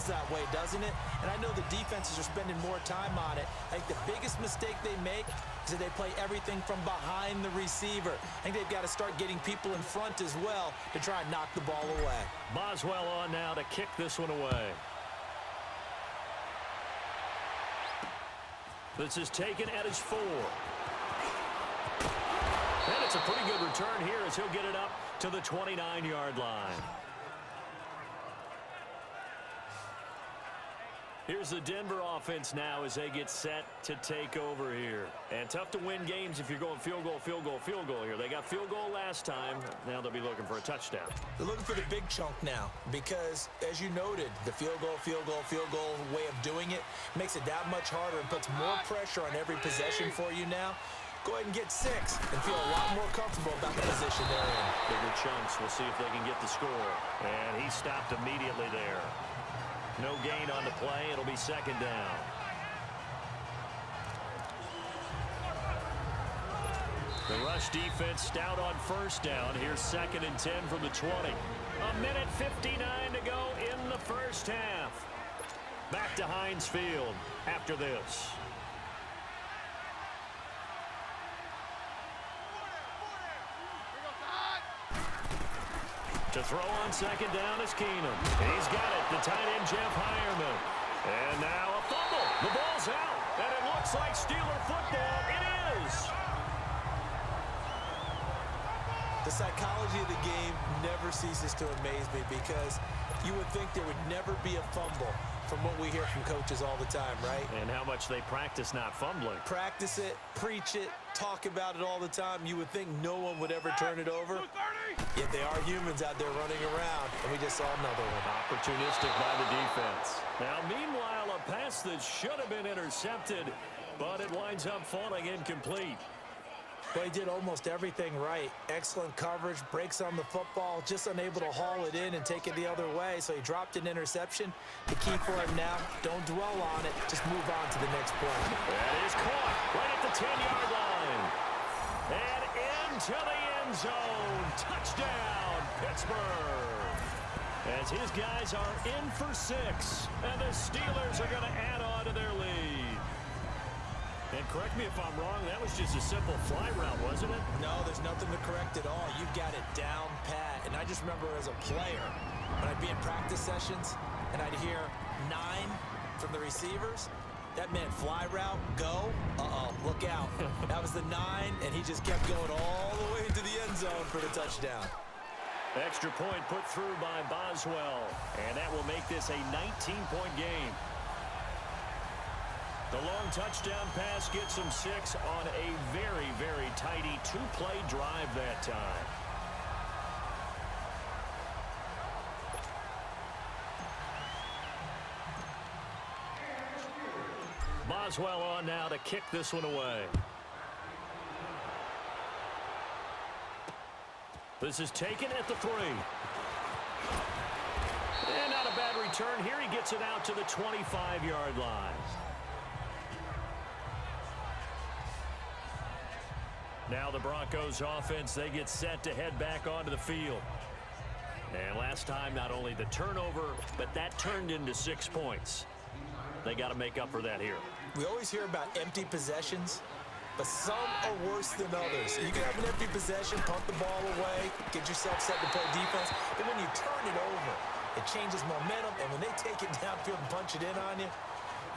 that way, doesn't it? And I know the defenses are spending more time on it. I think the biggest mistake they make is that they play everything from behind the receiver. I think they've got to start getting people in front as well to try and knock the ball away. Boswell on now to kick this one away. This is taken at his 4. And it's a pretty good return here as he'll get it up to the 29-yard line. Here's the Denver offense now as they get set to take over here. And tough to win games if you're going field goal, field goal, field goal here. They got field goal last time. Now they'll be looking for a touchdown. They're looking for the big chunk now because, as you noted, the field goal, field goal, field goal way of doing it makes it that much harder and puts more pressure on every possession for you now. Go ahead and get 6 and feel a lot more comfortable about the position they're in. Bigger chunks. We'll see if they can get the score. And he stopped immediately there. No gain on the play. It'll be second down. The rush defense stout on first down. Here's 2nd and 10 from the 20. A minute 59 to go in the first half. Back to Heinz Field after this. To throw on second down is Keenum. He's got it. The tight end, Jeff Heuerman. And now a fumble. The ball's out. And it looks like Steeler football. It is. The psychology of the game never ceases to amaze me because you would think there would never be a fumble from what we hear from coaches all the time, right? And how much they practice not fumbling. Practice it, preach it, talk about it all the time. You would think no one would ever turn it over. Yet they are humans out there running around, and we just saw another one. Opportunistic by the defense. Now, meanwhile, a pass that should have been intercepted, but it winds up falling incomplete. Well, he did almost everything right. Excellent coverage, breaks on the football, just unable to haul it in and take it the other way, so he dropped an interception. The key for him now, don't dwell on it, just move on to the next play. That is caught right at the 10-yard line. And into the end zone. Touchdown, Pittsburgh. As his guys are in for 6, and the Steelers are going to add on to their lead. And correct me if I'm wrong, that was just a simple fly route, wasn't it? No, there's nothing to correct at all. You've got it down pat. And I just remember as a player, when I'd be in practice sessions, and I'd hear 9 from the receivers, that meant fly route, go, look out. That was the 9, and he just kept going all the way into the end zone for the touchdown. Extra point put through by Boswell, and that will make this a 19-point game. The long touchdown pass gets him 6 on a very, very tidy 2-play drive that time. Boswell on now to kick this one away. This is taken at the 3. And not a bad return here. He gets it out to the 25-yard line. Now the Broncos offense, they get set to head back onto the field. And last time, not only the turnover, but that turned into 6 points. They got to make up for that here. We always hear about empty possessions, but some are worse than others. You can have an empty possession, punt the ball away, get yourself set to play defense, but when you turn it over, it changes momentum, and when they take it downfield and punch it in on you,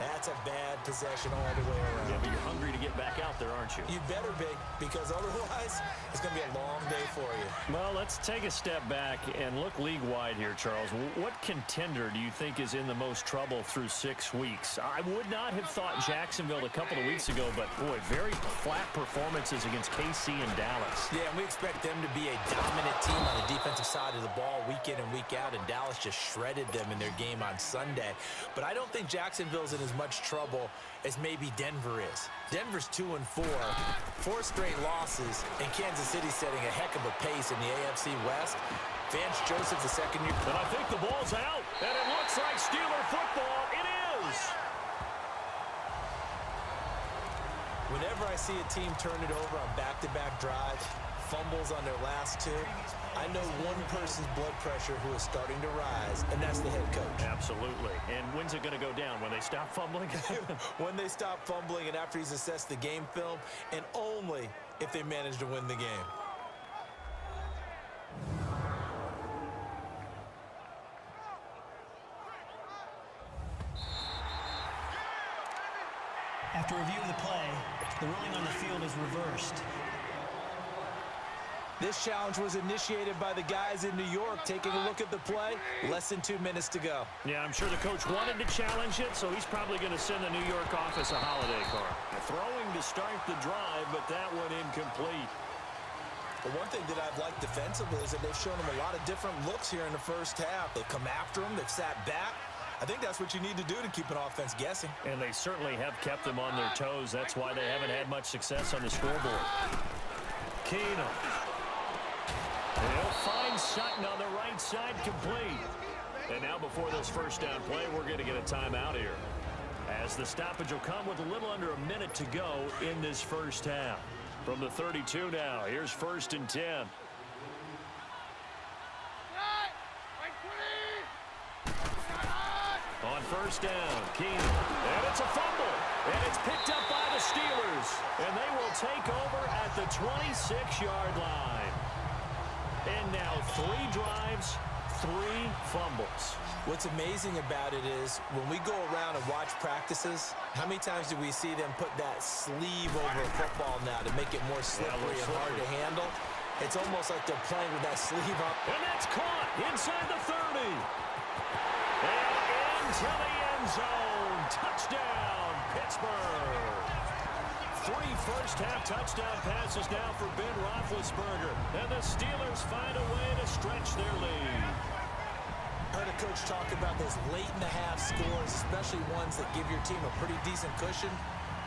that's a bad possession all the way around. Yeah, but you're hungry to get back out there, aren't you? You better be, because otherwise it's going to be a long day for you. Well, let's take a step back and look league-wide here, Charles. What contender do you think is in the most trouble through 6 weeks? I would not have thought Jacksonville a couple of weeks ago, but, boy, very flat performances against KC and Dallas. Yeah, and we expect them to be a dominant team on the defensive side of the ball week in and week out, and Dallas just shredded them in their game on Sunday. But I don't think Jacksonville's in as much trouble as maybe Denver is. Denver's 2-4, 4 straight losses, and Kansas City setting a heck of a pace in the AFC West. Vance Joseph's the second year. And I think the ball's out, and it looks like Steeler football. It is. Whenever I see a team turn it over on back-to-back drives, fumbles on their last 2, I know one person's blood pressure who is starting to rise, and that's the head coach. Absolutely. And when's it going to go down? When they stop fumbling? When they stop fumbling and after he's assessed the game film, and only if they manage to win the game. After review of the play, the ruling on the field is reversed. This challenge was initiated by the guys in New York. Taking a look at the play, less than 2 minutes to go. Yeah, I'm sure the coach wanted to challenge it, so he's probably going to send the New York office a holiday card. Throwing to start the drive, but that one incomplete. The one thing that I've liked defensively is that they've shown him a lot of different looks here in the first half. They've come after him, they've sat back. I think that's what you need to do to keep an offense guessing. And they certainly have kept them on their toes. That's why they haven't had much success on the scoreboard. Keenum. He'll find Sutton on the right side, complete. And now before this first down play, we're going to get a timeout here, as the stoppage will come with a little under a minute to go in this first half. From the 32 now, here's 1st and 10. On first down, Keenum. And it's a fumble. And it's picked up by the Steelers. And they will take over at the 26-yard line. And now 3 drives, 3 fumbles. What's amazing about it is when we go around and watch practices, how many times do we see them put that sleeve over a football now to make it more slippery and hard to handle? It's almost like they're playing with that sleeve up. And that's caught inside the 30. And into the end zone. Touchdown, Pittsburgh. 3 first-half touchdown passes now for Ben Roethlisberger. And the Steelers find a way to stretch their lead. Heard a coach talk about those late-in-the-half scores, especially ones that give your team a pretty decent cushion.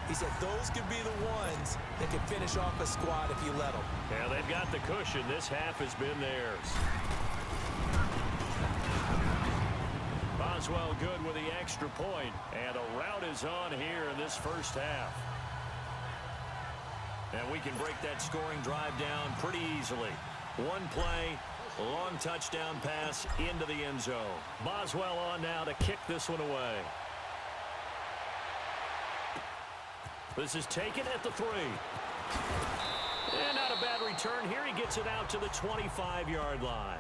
He said those could be the ones that can finish off a squad if you let them. Yeah, they've got the cushion. This half has been theirs. Boswell good with the extra point. And a rout is on here in this first half. And we can break that scoring drive down pretty easily. One play, long touchdown pass into the end zone. Boswell on now to kick this one away. This is taken at the 3. And not a bad return here. He gets it out to the 25-yard line.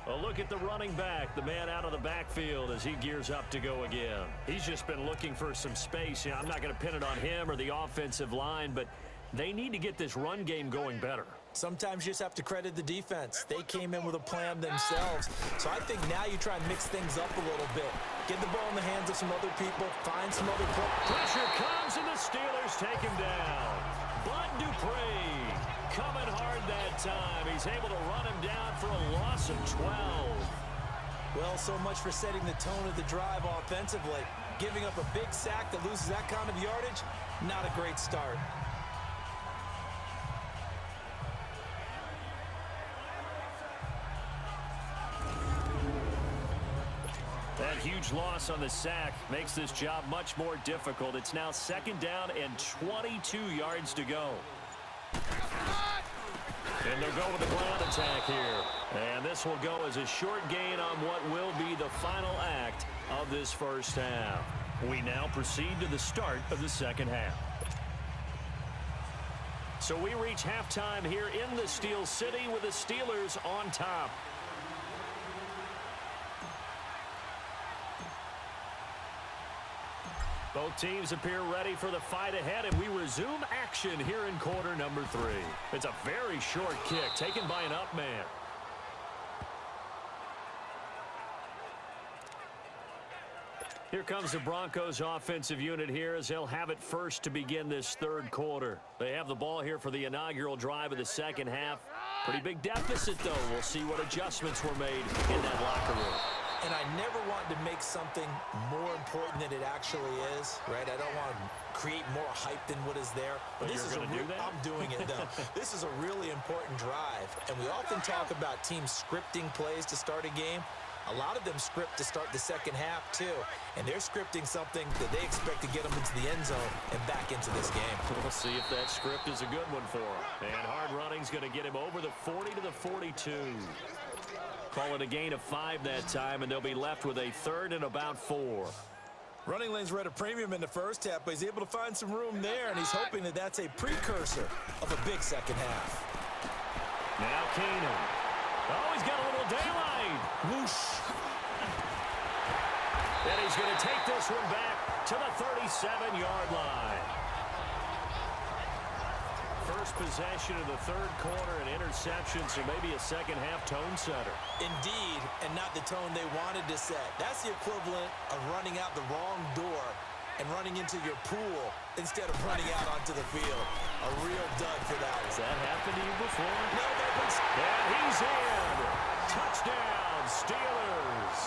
A look at the running back, the man out of the backfield as he gears up to go again. He's just been looking for some space. You know, I'm not going to pin it on him or the offensive line, but they need to get this run game going better. Sometimes you just have to credit the defense. They came in with a plan themselves. So I think now you try and mix things up a little bit. Get the ball in the hands of some other people. Find some other pressure comes and the Steelers take him down. Bud Dupree coming hard that time. He's able to run him down for a loss of 12. Well, so much for setting the tone of the drive offensively. Giving up a big sack that loses that kind of yardage, not a great start. That huge loss on the sack makes this job much more difficult. It's now 2nd down and 22 yards to go. And they'll go with the ground attack here. And this will go as a short gain on what will be the final act of this first half. We now proceed to the start of the second half. So we reach halftime here in the Steel City with the Steelers on top. Both teams appear ready for the fight ahead, and we resume action here in quarter number 3. It's a very short kick taken by an up man. Here comes the Broncos offensive unit here as they'll have it first to begin this 3rd quarter. They have the ball here for the inaugural drive of the second half. Pretty big deficit, though. We'll see what adjustments were made in that locker room. And I never want to make something more important than it actually is, right? I don't want to create more hype than what is there. But this is do that? I'm doing it, though. This is a really important drive. And we often talk about teams scripting plays to start a game. A lot of them script to start the second half, too. And they're scripting something that they expect to get them into the end zone and back into this game. We'll see if that script is a good one for him. And hard running's going to get him over the 40 to the 42. Call it a gain of 5 that time, and they'll be left with a 3rd and about 4. Running lanes were at a premium in the first half, but he's able to find some room there, and he's hoping that that's a precursor of a big second half. Now Keenum. Oh, he's got a little daylight. Whoosh. And he's going to take this one back to the 37-yard line. First possession of the 3rd quarter, an interception, so maybe a second-half tone setter. Indeed, and not the tone they wanted to set. That's the equivalent of running out the wrong door and running into your pool instead of running out onto the field. A real dud for that one. Has that happened to you before? No, but and he's in. Touchdown, Steelers.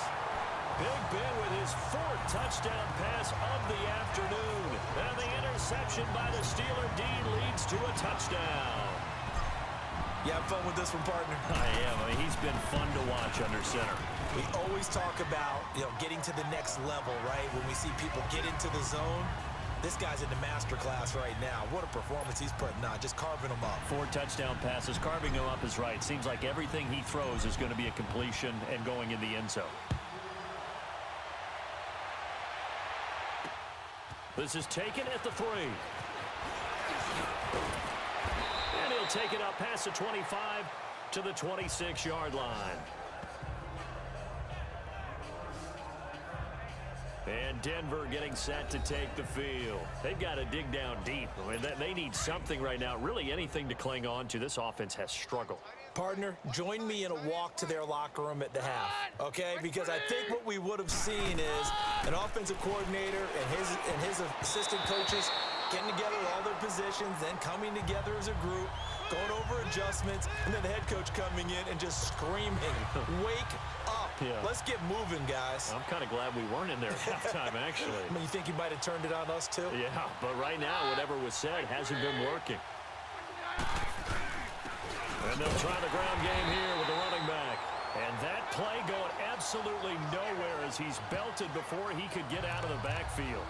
Big Ben with his 4th touchdown pass of the afternoon. And the interception by the Steeler D leads to a touchdown. You have fun with this one, partner? I am. I mean, he's been fun to watch under center. We always talk about, getting to the next level, right? When we see people get into the zone, this guy's in the master class right now. What a performance he's putting on, just carving them up. 4 touchdown passes. Carving them up is right. Seems like everything he throws is going to be a completion and going in the end zone. This is taken at the 3. And he'll take it up past the 25 to the 26-yard line. And Denver getting set to take the field. They've got to dig down deep. I mean, they need something right now, really anything to cling on to. This offense has struggled. Partner, join me in a walk to their locker room at the half, okay? Because I think what we would have seen is an offensive coordinator and his assistant coaches getting together all their positions, then coming together as a group, going over adjustments, and then the head coach coming in and just screaming, wake up. Yeah. Let's get moving, guys. I'm kind of glad we weren't in there at halftime, actually. I mean, you think he might have turned it on us, too? Yeah, but right now, whatever was said hasn't been working. And they'll try the ground game here with the running back. And that play going absolutely nowhere as he's belted before he could get out of the backfield.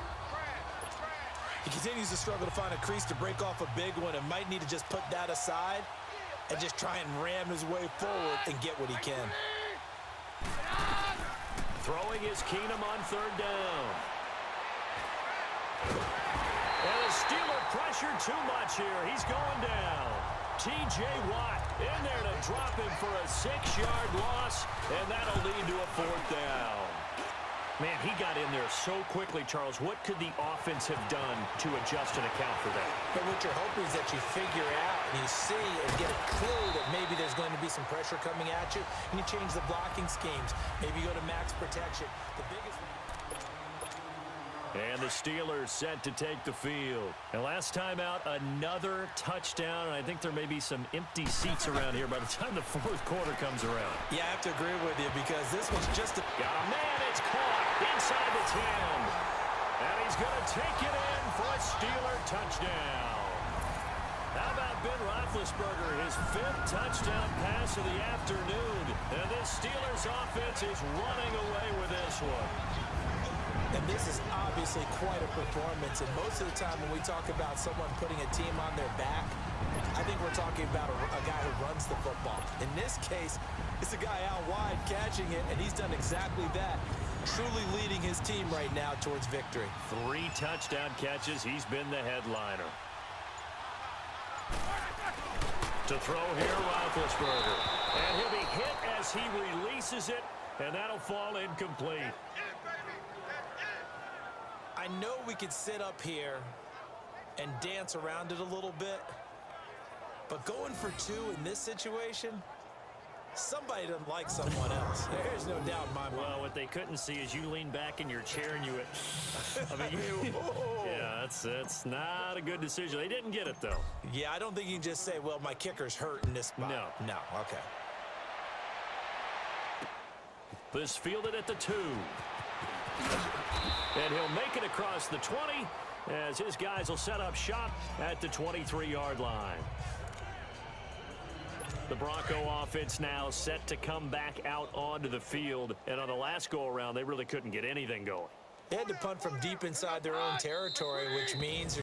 He continues to struggle to find a crease to break off a big one and might need to just put that aside and just try and ram his way forward and get what he can. Throwing is Keenum on 3rd down. And the Steeler pressure too much here. He's going down. T.J. Watt in there to drop him for a 6-yard loss, and that'll lead to a 4th down. Man, he got in there so quickly, Charles. What could the offense have done to adjust and account for that? But what you're hoping is that you figure out and you see and get a clue that maybe there's going to be some pressure coming at you, and you change the blocking schemes. Maybe you go to max protection. The biggest... And the Steelers set to take the field. And last time out, another touchdown. And I think there may be some empty seats around here by the time the 4th quarter comes around. Yeah, I have to agree with you because this was just a... Got a man, it's caught inside the 10. And he's going to take it in for a Steeler touchdown. How about Ben Roethlisberger, his 5th touchdown pass of the afternoon. And this Steelers offense is running away with this one. And this is obviously quite a performance. And most of the time when we talk about someone putting a team on their back, I think we're talking about a guy who runs the football. In this case, it's a guy out wide catching it, and he's done exactly that, truly leading his team right now towards victory. 3 touchdown catches. He's been the headliner. To throw here, Roethlisberger. And he'll be hit as he releases it, and that'll fall incomplete. I know we could sit up here and dance around it a little bit, but going for 2 in this situation, somebody doesn't like someone else. There's no doubt in my mind. Well, what they couldn't see is you lean back in your chair and you... I mean, yeah, that's not a good decision. They didn't get it, though. Yeah, I don't think you can just say, well, my kicker's hurt in this spot. No, okay. This fielded at the 2. And he'll make it across the 20 as his guys will set up shop at the 23-yard line. The Bronco offense now set to come back out onto the field. And on the last go-around, they really couldn't get anything going. They had to punt from deep inside their own territory, which means